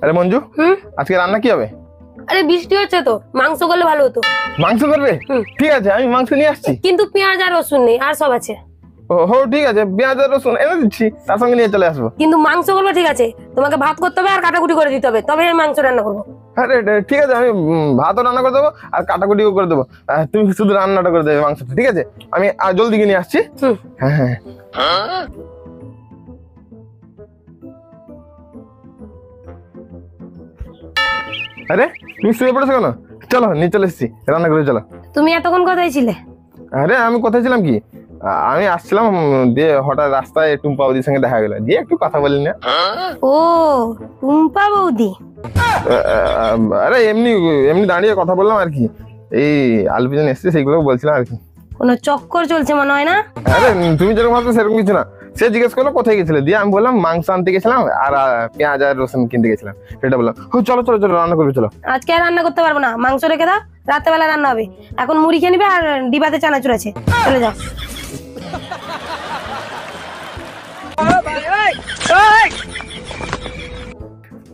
আরে মঞ্জু, আজকে রান্না কি হবে? আরে বৃষ্টি হচ্ছে তো, মাংস করলে ভালো হতো। মাংস করবে? ঠিক আছে, আমি মাংস নিয়ে আসছি। কিন্তু পেঁয়াজ আর রসুন নেই, আর সব আছে। ও ঠিক আছে, পেঁয়াজ আর রসুন এনে দিচ্ছি, তার সঙ্গে নিয়ে চলে আসবো। কিন্তু মাংস করবে ঠিক আছে, তোমাকে ভাত করতে হবে আর কাটাকুটি করে দিতে হবে, তবে আমি মাংস রান্না করবো। আরে ঠিক আছে, আমি ভাতও রান্না করে দেবো আর কাটাকুটিও করে দেবো। তুমি শুধু রান্নাটা করে দেবে মাংসটা, ঠিক আছে? আমি জলদি গিয়ে নিয়ে আসছি। হ্যাঁ হ্যাঁ। আরে তুমি শুয়ে পড়েছো কেন? চলো নিয়ে চলে এসছি, রান্না করে চলো। তুমি এতক্ষণ কোথায় ছিলে? আরে আমি কোথায় ছিলাম কি, আমি আসছিলাম, দিয়ে হঠাৎ রাস্তায় টুম্পা বৌদির সঙ্গে দেখা গেল, দিয়ে একটু কথা বলি না। ও টুম্পা বৌদি। আরে এমনি এমনি দাঁড়িয়ে কথা বললাম আর কি, এই আলু পিছনে এসছে সেইগুলো বলছিলাম আর কি। কোনো চক্কর চলছে মনে হয় না? আরে তুমি যেরকম ভাবছো সেরকম কিছু না। সে জিজ্ঞেস করলো কোথায় গেছিলে, দিয়ে আমি বললাম মাংস আনতে গেছিলাম আর পেঁয়াজ আর রসুন কিনতে গেছিলাম, সেটা বললাম। চলো চলো চলো রান্না করবে চলো। আজকে আর রান্না করতে পারবো না, মাংস রেখে দাও, রাত্রেবেলা রান্না হবে। এখন মুড়ি খেয়ে নিবে আর ডিবাতে চানাচুর আছে, চলে যাও।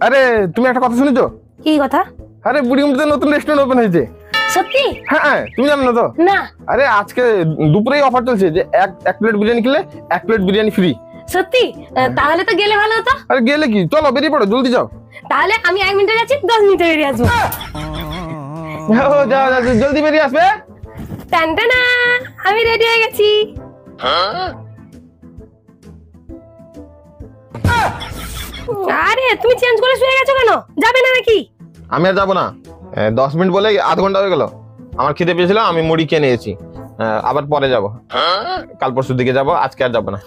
আরে তুমি একটা কথা শুনেছো? কি কথা? আরে বুড়িগঙ্গাতে নতুন রেস্টুরেন্ট ওপেন হয়েছে। সত্যি? হ্যাঁ, তুমি জানো না তো? না। আরে আজকে দুপুরেই অফার চলছে যে এক প্লেট বিরিয়ানি খেলে 1 প্লেট বিরিয়ানি ফ্রি। সত্যি? তাহলে তো গেলে ভালো হতো। আরে গেলে কি, চলো বেরিয়ে পড়ো, জলদি যাও। তাহলে আমি 1 মিনিটে যাচ্ছি, 10 মিনিটে বেরিয়ে আসবো। যাও যাও, জলদি বেরিয়ে আসবে। টানটানা, আমি রেডি হয়ে গেছি। আরে তুমি চেঞ্জ করে শুয়ে গেছো কেন? যাবে না নাকি? আমি আর যাবো না, 10 মিনিট বলে আধ ঘন্টা হয়ে গেল। আমার খিদে পেয়েছিল, আমি মুড়ি কিনে নিয়েছি, আবার পরে যাব, কাল পরশুর দিকে যাব, আজকে আর যাবো না।